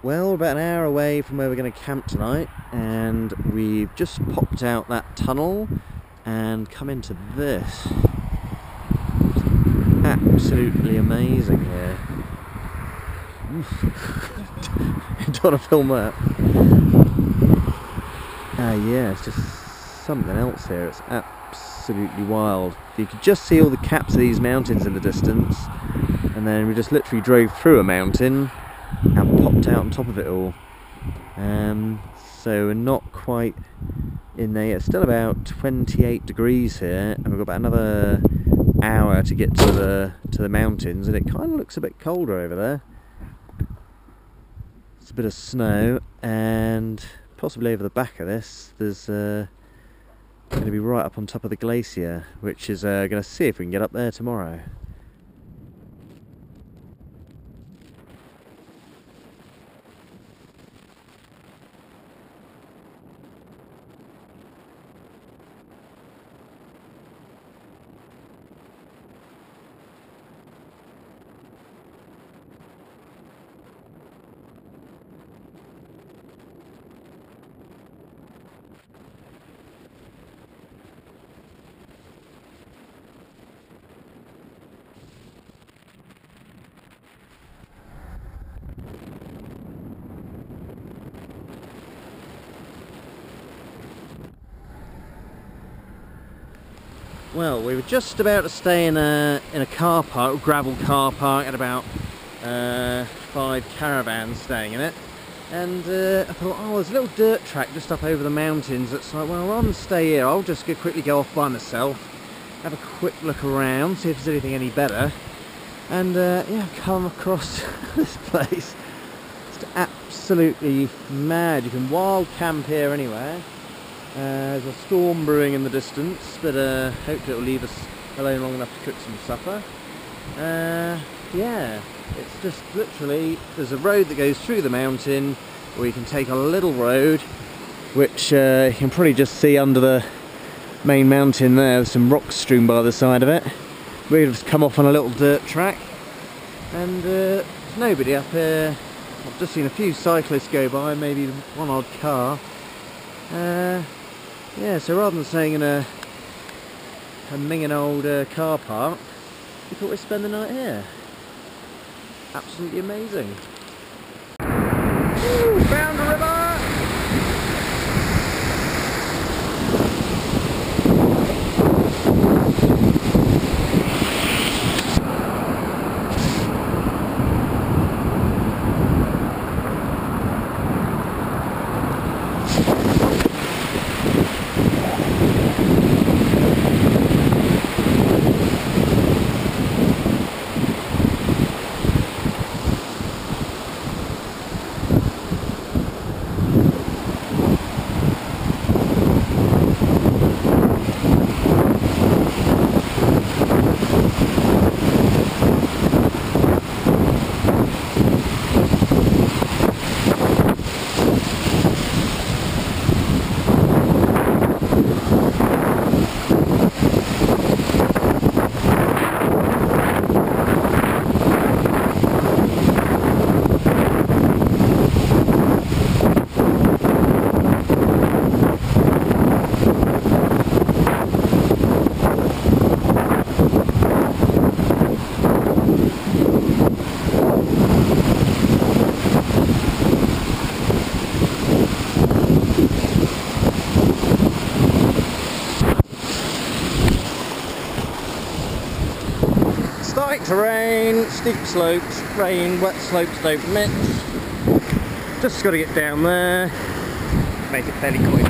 Well, we're about an hour away from where we're going to camp tonight, and we've just popped out that tunnel and come into this. Absolutely amazing here. Don't want to film that. Yeah, it's just something else here. It's absolutely wild. You could just see all the caps of these mountains in the distance, and then we just literally drove through a mountain and popped out on top of it all. So we're not quite in there. It's still about 28 degrees here, and we've got about another hour to get to the mountains, and it kind of looks a bit colder over there. It's a bit of snow, and possibly over the back of this there's going to be right up on top of the glacier, which is going to see if we can get up there tomorrow. Well, we were just about to stay in a car park, gravel car park, at about 5 caravans staying in it, and I thought, oh, there's a little dirt track just up over the mountains. It's like, well, rather than stay here, I'll just quickly go off by myself, have a quick look around, see if there's anything any better, and yeah, come across this place. It's absolutely mad. You can wild camp here anywhere. There's a storm brewing in the distance, but hopefully it'll leave us alone long enough to cook some supper. Yeah, it's just literally, there's a road that goes through the mountain, or you can take a little road, which you can probably just see under the main mountain there. There's some rocks strewn by the side of it. We've just come off on a little dirt track, and there's nobody up here. I've just seen a few cyclists go by, maybe one odd car. Yeah, so rather than staying in a minging old car park, we thought we'd spend the night here. Absolutely amazing. Ooh, found a river! Starting to rain, steep slopes, rain, wet slopes don't mix. Just got to get down there, make it fairly quick.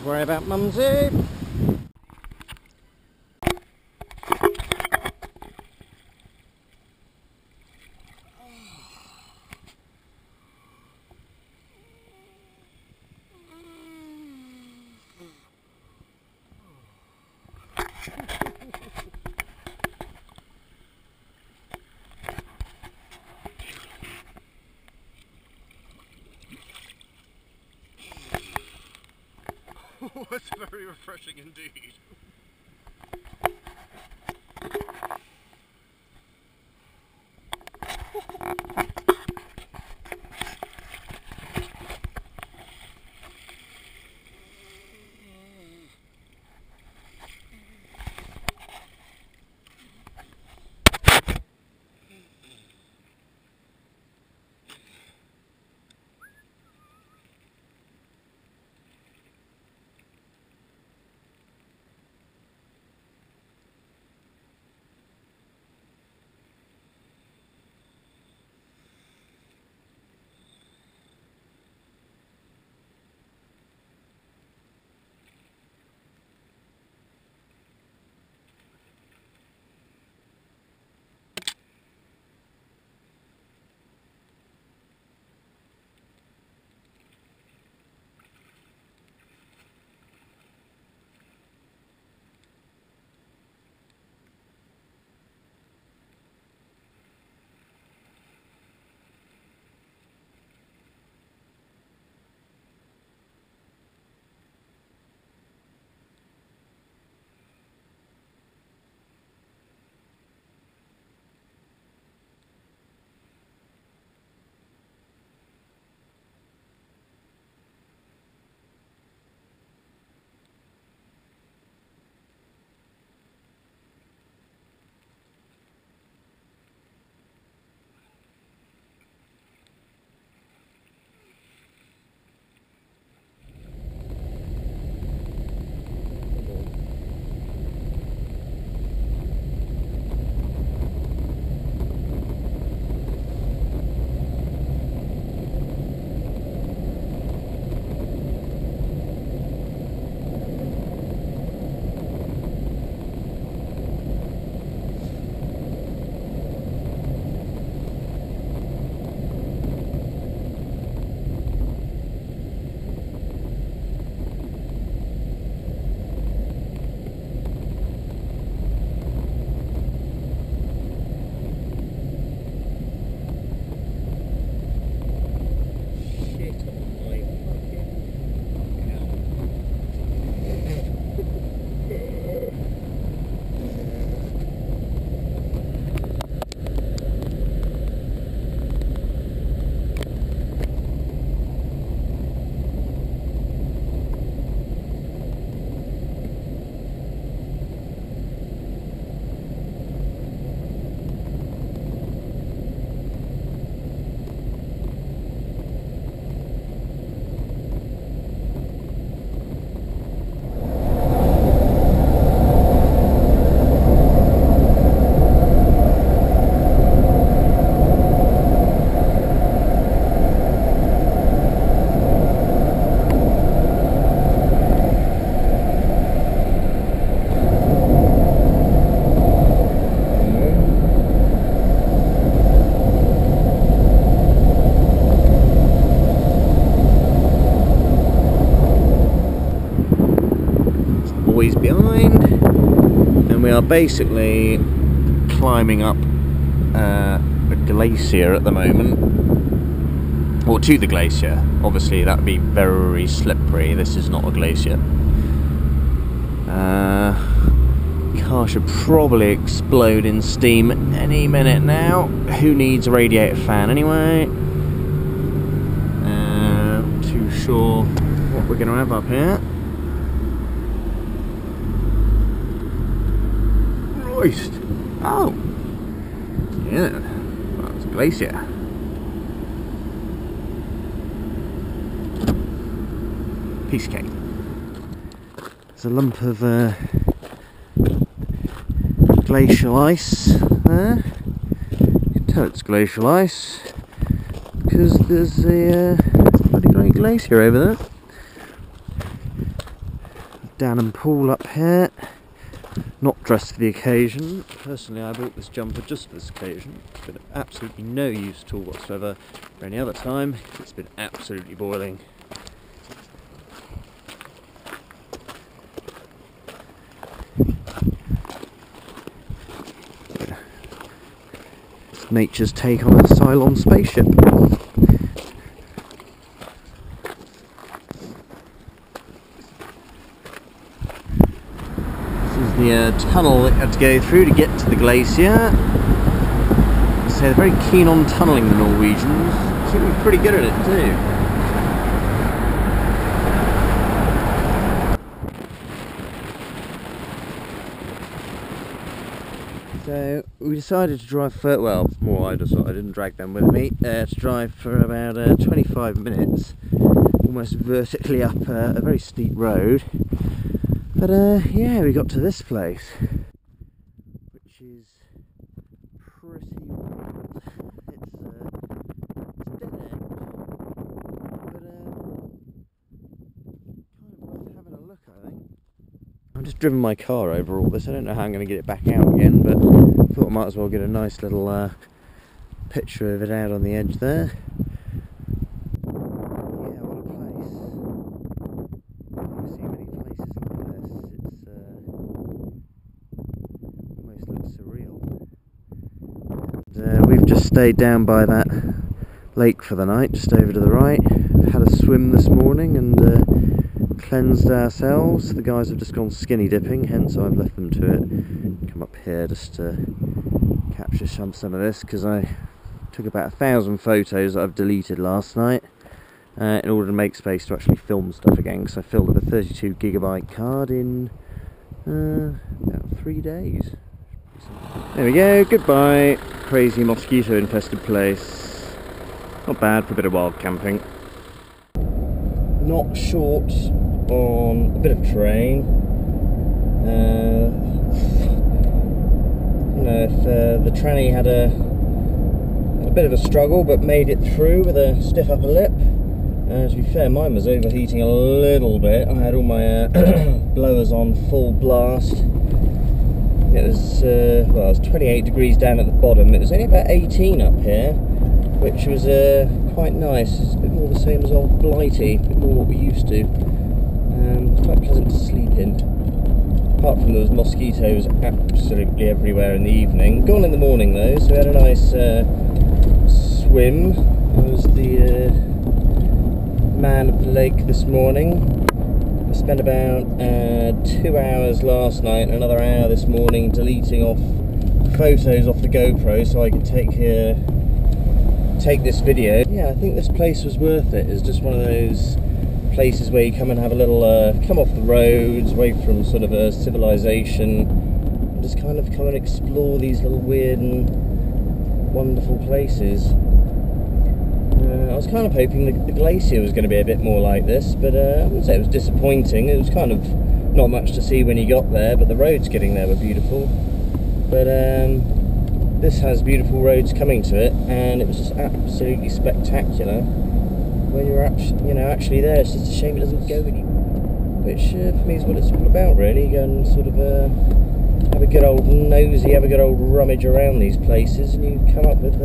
to worry about Mumsy. Oh, that's very refreshing indeed. Always behind, and we are basically climbing up a glacier at the moment, or to the glacier. Obviously that would be very slippery. This is not a glacier. Car should probably explode in steam any minute now. Who needs a radiator fan anyway? Not too sure what we're going to have up here. Christ. Oh. Yeah. That's a glacier. Piece of cake. There's a lump of glacial ice there. You can tell it's glacial ice because there's a bloody great glacier over there. Dan and Paul up here, not dressed for the occasion. Personally, I bought this jumper just for this occasion. It's been absolutely no use at all whatsoever for any other time. It's been absolutely boiling. It's nature's take on a Cylon spaceship. The tunnel that you had to go through to get to the glacier. So they're very keen on tunnelling, the Norwegians. Seem to be pretty good at it too. So we decided to drive for, well, more I decided, I didn't drag them with me, to drive for about 25 minutes, almost vertically up a very steep road. But yeah, we got to this place, which is pretty wild. It's dead end, but kind of worth having a look, I think. I've just driven my car over all this. I don't know how I'm going to get it back out again, but I thought I might as well get a nice little picture of it out on the edge there. We've just stayed down by that lake for the night, just over to the right. We've had a swim this morning and cleansed ourselves. The guys have just gone skinny dipping, hence I've left them to it. Come up here just to capture some of this, because I took about 1,000 photos that I've deleted last night in order to make space to actually film stuff again, because I filled up a 32GB card in about 3 days. There we go, goodbye. Crazy mosquito infested place. Not bad for a bit of wild camping. Not short on a bit of terrain. You know, if the tranny had a bit of a struggle but made it through with a stiff upper lip. To be fair, mine was overheating a little bit. I had all my blowers on full blast. It was, well, it was 28 degrees down at the bottom. It was only about 18 up here, which was quite nice. It's a bit more the same as old Blighty, a bit more what we used to. Quite pleasant to sleep in. Apart from those mosquitoes absolutely everywhere in the evening. Gone in the morning though, so we had a nice swim. I was the man of the lake this morning. Spent about 2 hours last night and another hour this morning deleting off photos off the GoPro so I could take this video. Yeah, I think this place was worth it. It's just one of those places where you come and have a little come off the roads, away from sort of a civilization, and just kind of come and explore these little weird and wonderful places. I was kind of hoping the glacier was going to be a bit more like this, but I wouldn't say it was disappointing. It was kind of not much to see when you got there, but the roads getting there were beautiful. But this has beautiful roads coming to it, and it was just absolutely spectacular. When you're actually there, it's just a shame it doesn't go anywhere. Which for me is what it's all about, really. Go and sort of have a good old nosy, have a good old rummage around these places, and you come up with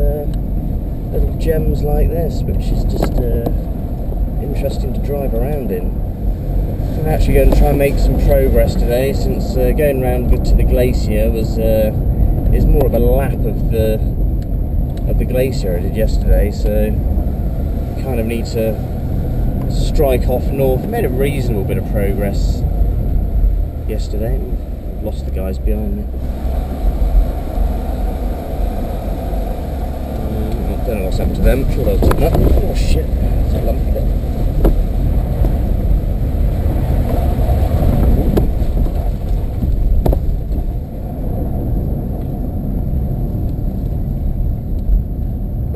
little gems like this, which is just interesting to drive around in. I'm actually going to try and make some progress today, since going round to the glacier is more of a lap of the glacier I did yesterday, so I kind of need to strike off north. I made a reasonable bit of progress yesterday. I've lost the guys behind me. I don't know what's happened to them. I'm sure they'll turn up. Oh shit, it's a lumpy bit.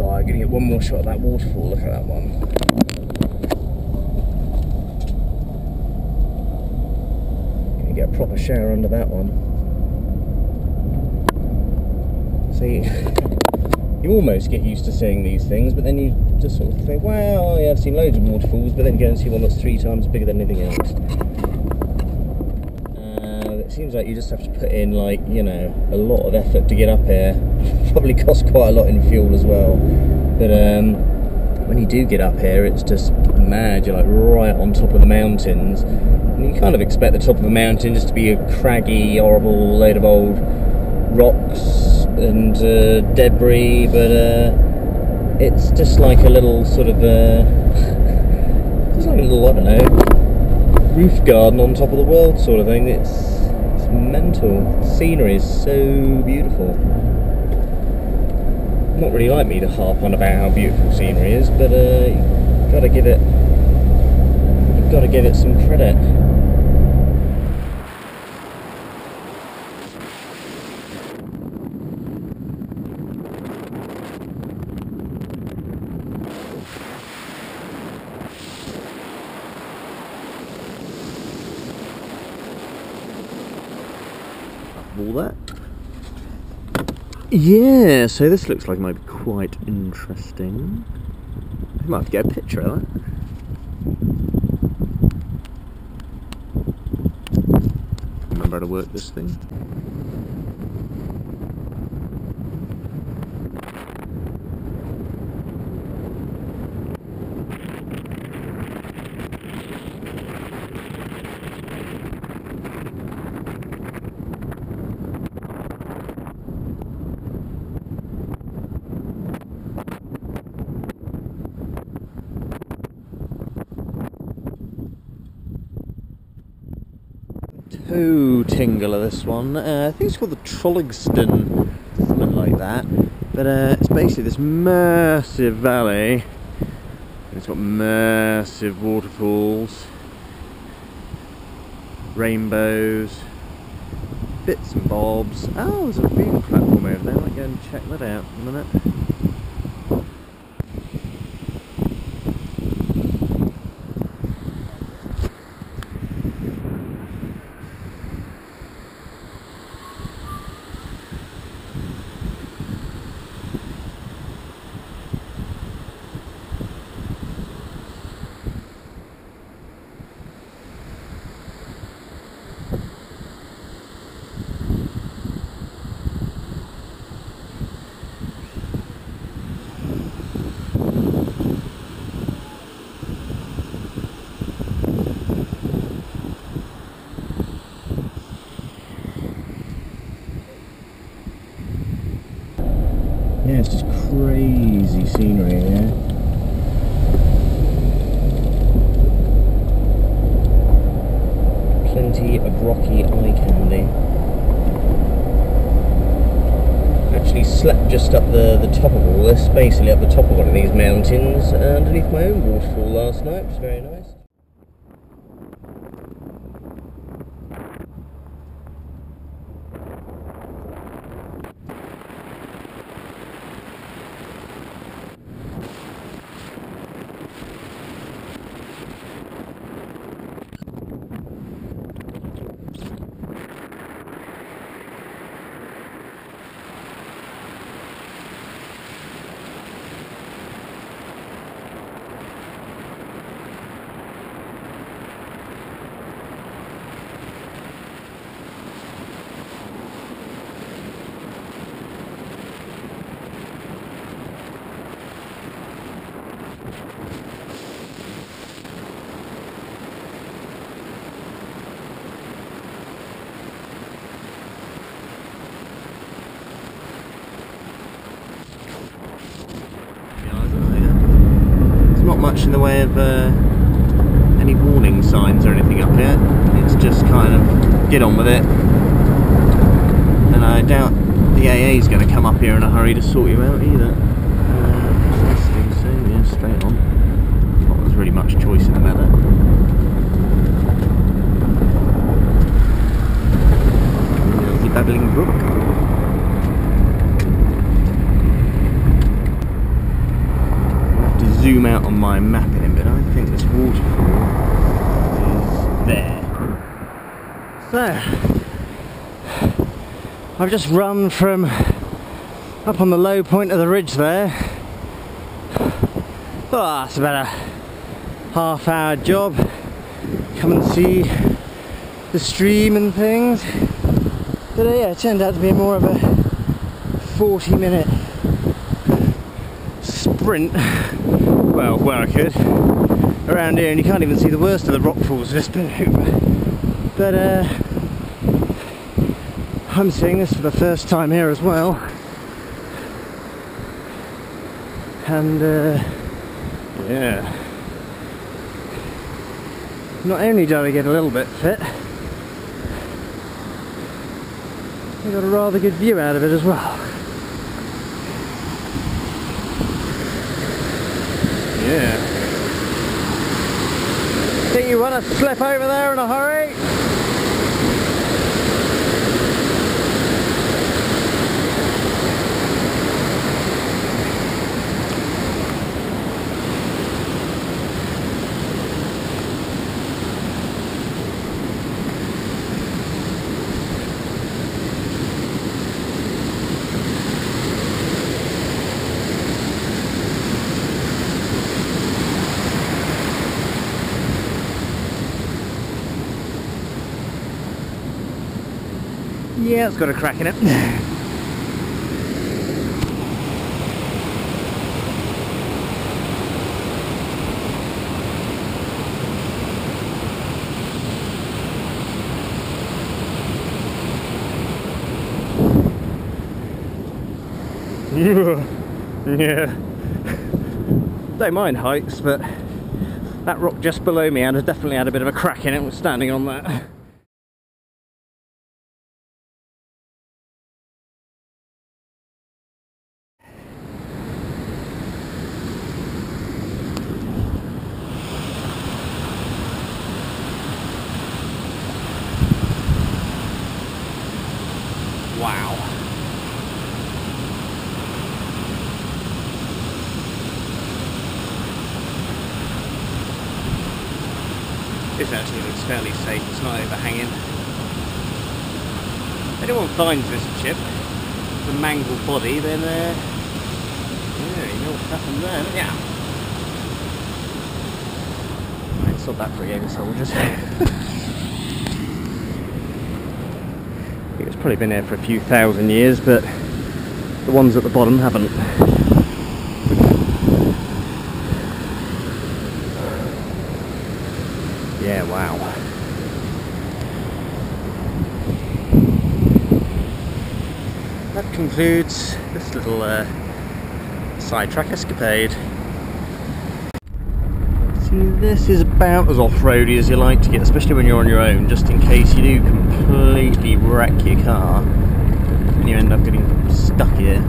Oh, I'm gonna get one more shot of that waterfall. Look at that one. Gonna get a proper shower under that one. See. You almost get used to seeing these things, but then you just sort of think, well, yeah, I've seen loads of waterfalls, but then you go and see one that's 3 times bigger than anything else. seems like you just have to put in, like, you know, a lot of effort to get up here. Probably costs quite a lot in fuel as well. But when you do get up here, it's just mad. You're like right on top of the mountains. And you kind of expect the top of a mountain just to be a craggy, horrible load of old rocks and debris, but it's just like a little sort of it's like a little, I don't know, roof garden on top of the world sort of thing. It's mental. The scenery is so beautiful. Not really like me to harp on about how beautiful scenery is, but you've got to give it some credit. All that. Yeah, so this looks like it might be quite interesting. I might have to get a picture of that. Remember how to work this thing. Toe tingle of this one. I think it's called the Trolligston, something like that. But it's basically this massive valley. It's got massive waterfalls, rainbows, bits and bobs. Oh, there's a viewing platform over there. I might go and check that out in a minute. Yeah, it's just crazy scenery here. Plenty of rocky eye candy. Actually slept just up the top of all this, basically up the top of one of these mountains, underneath my own waterfall last night, which was very nice. Not much in the way of any warning signs or anything up here. It's just kind of get on with it, and I doubt the AA is going to come up here in a hurry to sort you out either. So yeah, straight on. Not there's really much choice in the matter. There's the babbling brook. Zoom out on my map in a bit. I think this waterfall is there. So, I've just run from up on the low point of the ridge there. Oh, it's about a half-hour job. Come and see the stream and things. But yeah, it turned out to be more of a 40-minute sprint. Well, where I could around here, and you can't even see the worst of the rock falls just been over. But I'm seeing this for the first time here as well, and yeah, not only did I get a little bit fit, I got a rather good view out of it as well. Yeah. Think you want to slip over there in a hurry? Yeah, it's got a crack in it. Yeah. Don't mind heights, but that rock just below me had definitely had a bit of a crack in it. Was standing on that. Wow. This actually looks fairly safe, it's not overhanging. If anyone finds this chip, the mangled body, then yeah, you know what happened there, yeah. Right, stop that for a gang of soldiers. I think it's probably been there for a few thousand years, but the ones at the bottom haven't. Yeah, wow. That concludes this little sidetrack escapade. See, this is about as off-roady as you like to get, especially when you're on your own, just in case you do completely wreck your car and you end up getting stuck here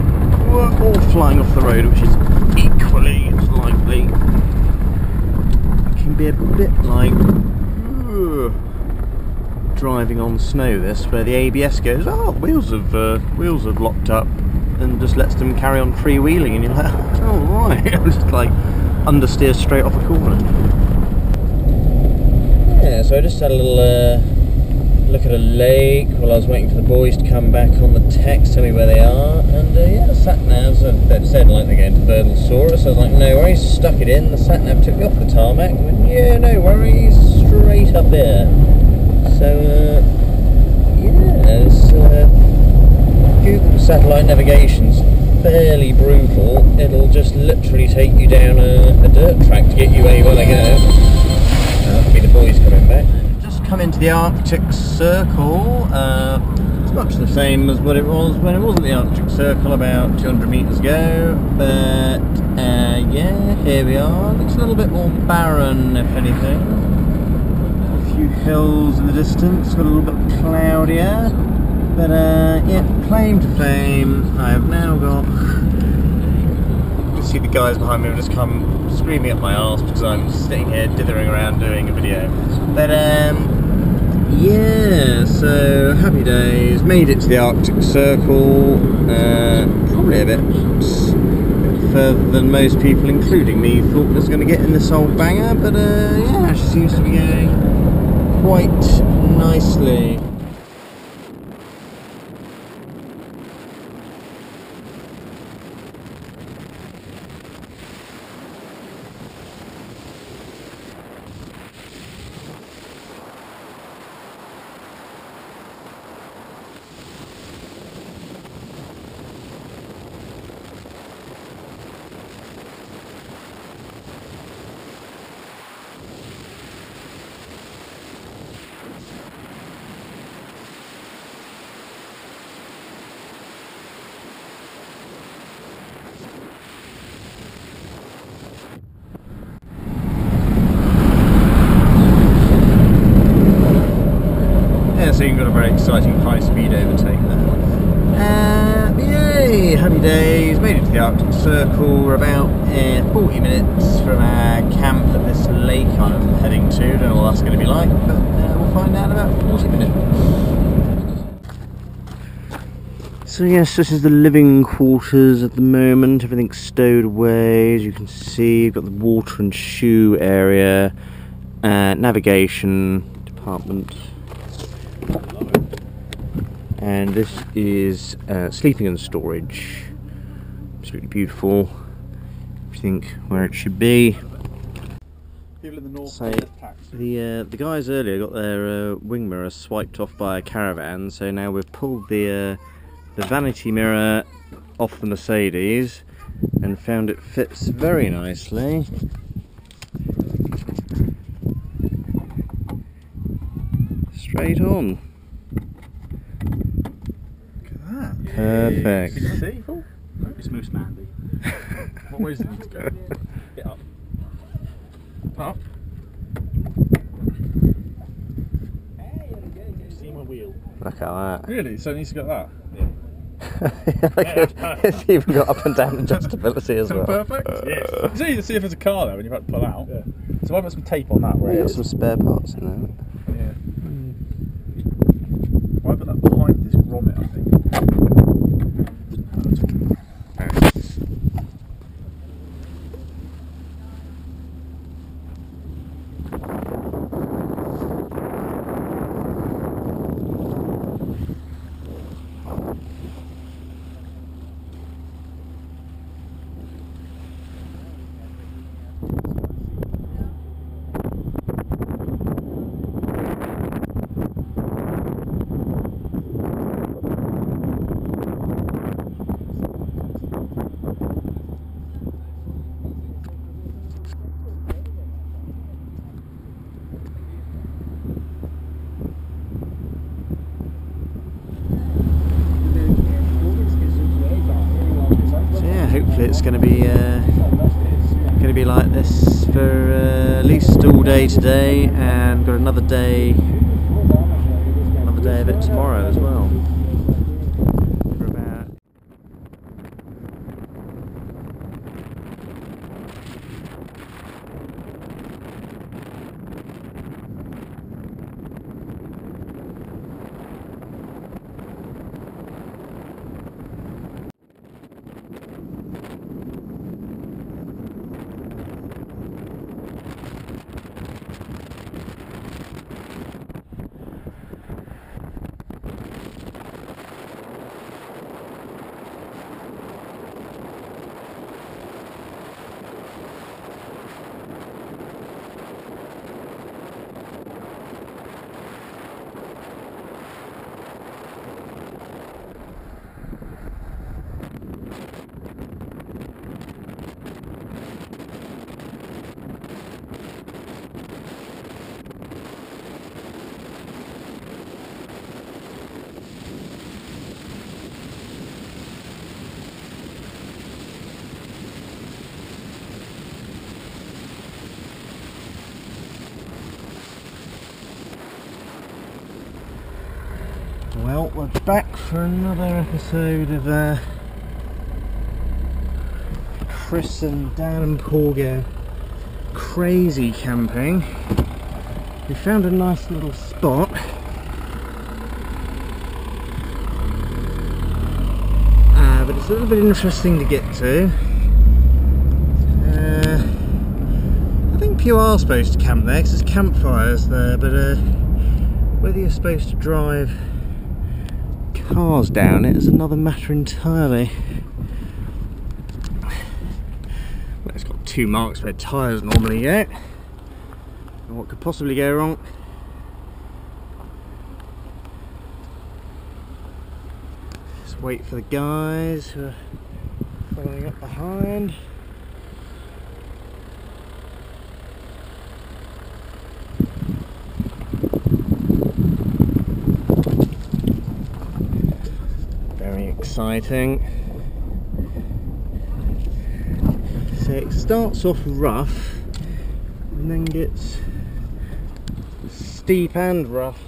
or flying off the road, which is equally as likely. It can be a bit like driving on snow, this, where the ABS goes, oh, wheels have locked up, and just lets them carry on freewheeling, and you're like, oh right, just like understeer straight off a corner. Yeah, so I just had a little look at a lake while I was waiting for the boys to come back on the text, tell me where they are, and yeah, the sat-navs, they've said like they're going to Birdlesaurus, so I was like, no worries, stuck it in, the sat-nav took me off the tarmac, and went, yeah, no worries, straight up here. So yeah, it's, Google satellite navigation's fairly brutal. It'll just literally take you down a dirt track to get you where you want to go. That'll be the boys coming back. Just come into the Arctic Circle. It's much the same as what it was when it wasn't the Arctic Circle about 200 metres ago, but yeah, here we are. Looks a little bit more barren, if anything. Few hills in the distance, got a little bit cloudier, but yeah, claim to fame, I have now got, you can see the guys behind me have just come screaming up my arse because I'm sitting here dithering around doing a video, but yeah, so happy days, made it to the Arctic Circle, probably a bit further than most people, including me, thought was going to get in this old banger, but yeah, she seems to be going quite nicely. we got a very exciting high-speed overtake there. Yay! Happy days! Made it to the Arctic Circle. We're about 40 minutes from our camp at this lake I'm heading to. Don't know what that's going to be like, but we'll find out in about 40 minutes. So yes, this is the living quarters at the moment. Everything's stowed away. As you can see, you've got the water and shoe area, navigation department, and this is sleeping and storage. Absolutely beautiful. Everything where it should be. People in the north. So the guys earlier got their wing mirror swiped off by a caravan. So now we've pulled the vanity mirror off the Mercedes and found it fits very nicely. Straight on. Look at that. Perfect. Can you see? Oh, it's Moose Mandy. What way does it need to go? Get up. Up. See my wheel. Look at that. Really? So it needs to go that? Yeah. It's even got up and down adjustability as well. Perfect. Yes. It's easy to see if there's a car there when you've had to pull out. Yeah. So I put some tape on that. Where We've got some spare parts in there. Yeah. Why put that behind this grommet? I think. Hopefully it's going to be like this for at least all day today, and got another day of it tomorrow as well. Well, we're back for another episode of Chris and Dan and Paul go crazy camping. We found a nice little spot. But it's a little bit interesting to get to. I think you are supposed to camp there because there's campfires there, but whether you're supposed to drive cars down it is another matter entirely. Well, it's got 2 marks where tyres normally get. And what could possibly go wrong? Just wait for the guys who are following up behind. Exciting. So it starts off rough and then gets steep and rough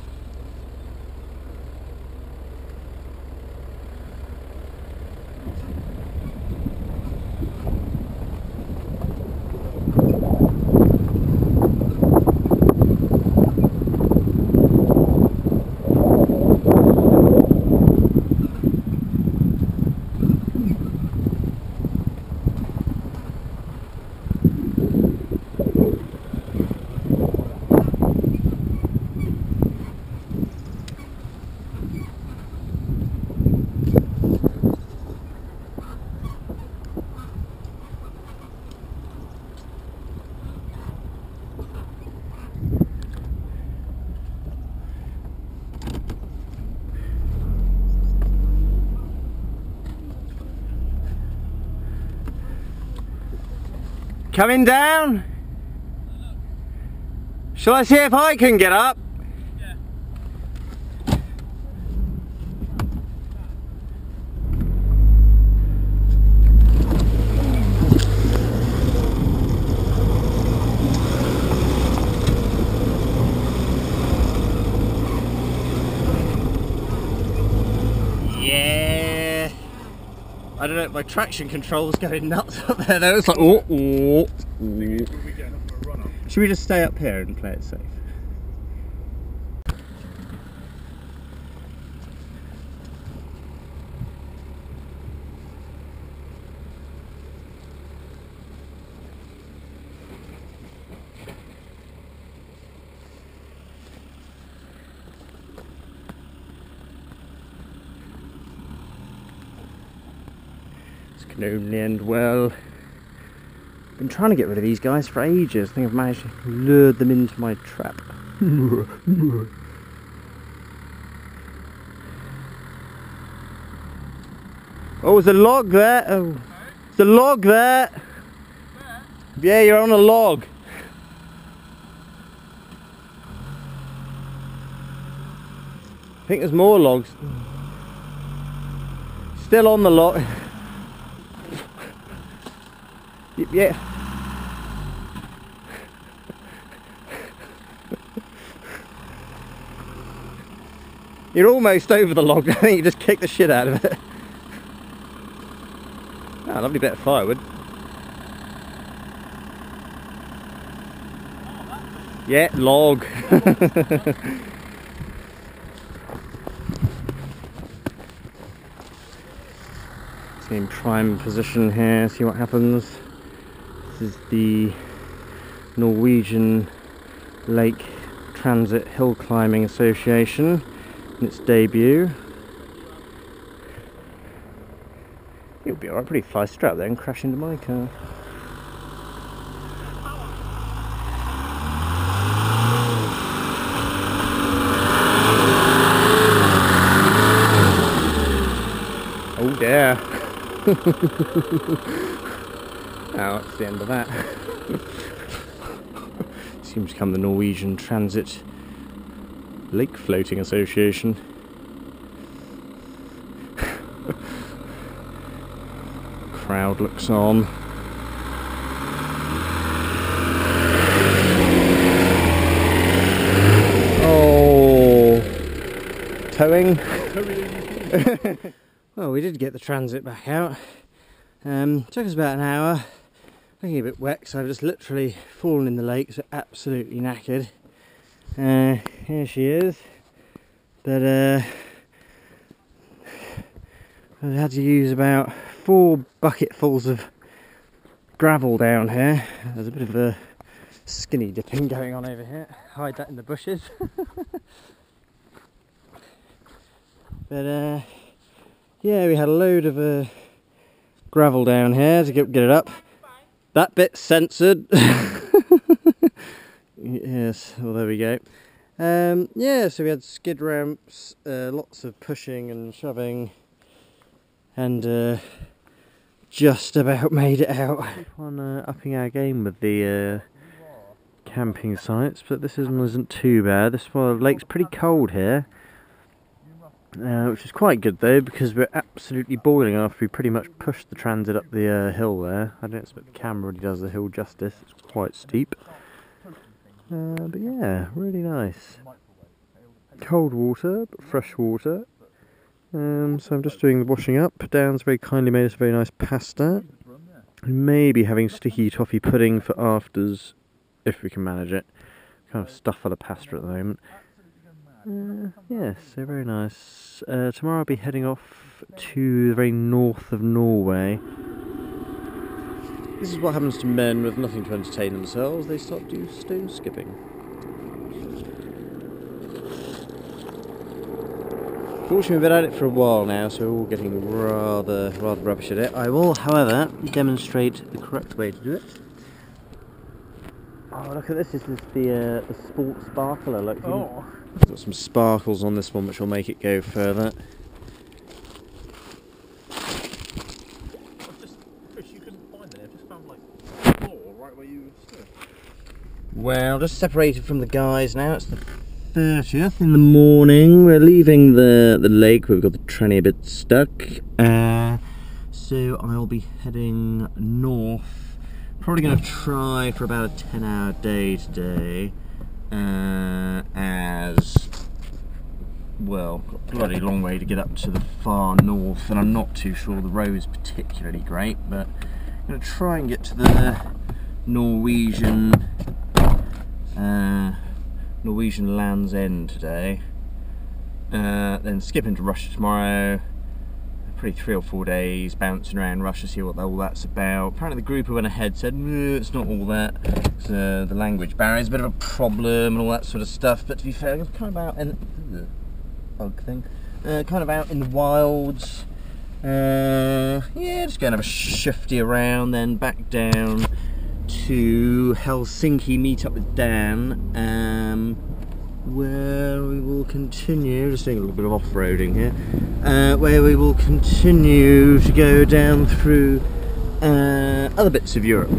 coming down? Shall I see if I can get up? Yeah. Yeah. I don't know, my traction control was going nuts up there though. It's like, oh, oh, oh. Should we just stay up here and play it safe? This can only end well. I've been trying to get rid of these guys for ages. I think I've managed to lure them into my trap. Oh, there's a log there. Oh, there's a log there. Yeah, you're on a log. I think there's more logs. Still on the log. Yeah. You're almost over the log. I think you just kick the shit out of it. Ah, lovely bit of firewood. Yeah, log. In prime position here, see what happens. This is the Norwegian Lake Transit Hill Climbing Association in its debut. It'll be alright, pretty fly straight up there and crash into my car. Oh dear. Oh, that's the end of that. Seems to come the Norwegian Transit Lake Floating Association. Crowd looks on. Oh, towing. Well, we did get the transit back out. Took us about an hour. Looking a bit wet, so I've just literally fallen in the lake, so absolutely knackered. Here she is. But I've had to use about 4 bucketfuls of gravel down here. There's a bit of a skinny dipping going on over here. Hide that in the bushes. But yeah, we had a load of gravel down here to get it up. That bit's censored. Yes, well there we go. Yeah, so we had skid ramps, lots of pushing and shoving, and just about made it out. Keep on upping our game with the camping sites, but this one isn't too bad. This lake's pretty cold here. Which is quite good though, because we're absolutely boiling after we pretty much pushed the transit up the hill there. I don't expect the camera really does the hill justice, it's quite steep. But yeah, really nice. Cold water, but fresh water. So I'm just doing the washing up. Dan's very kindly made us a very nice pasta. Maybe having sticky toffee pudding for afters, if we can manage it. Kind of stuff full of pasta at the moment. Yes, so very nice. Tomorrow I'll be heading off to the very north of Norway. This is what happens to men with nothing to entertain themselves. They start doing stone skipping. Fortunately, we've been at it for a while now, so we're all getting rather rubbish at it. I will, however, demonstrate the correct way to do it. Oh, look at this! This is the Sport Sparkler. Look. Oh. Got some sparkles on this one, which will make it go further. Chris, you couldn't find it. I just found like 4 right Well, just separated from the guys now. It's the 30th in the morning. We're leaving the lake. We've got the tranny a bit stuck. So I'll be heading north. Probably going to try for about a 10-hour day today. As well, got a bloody long way to get up to the far north, and I'm not too sure the road is particularly great, but I'm going to try and get to the Norwegian Land's End today, then skip into Russia tomorrow. Probably 3 or 4 days bouncing around Russia, see what all that's about. Apparently the group who went ahead said, no, it's not all that. The language barrier is a bit of a problem and all that sort of stuff, but to be fair, it's kind of out in bug thing. Kind of out in the wilds. Yeah, just going to have a shifty around, then back down to Helsinki, meet up with Dan, where we will continue, just doing a little bit of off-roading here, where we will continue to go down through other bits of Europe.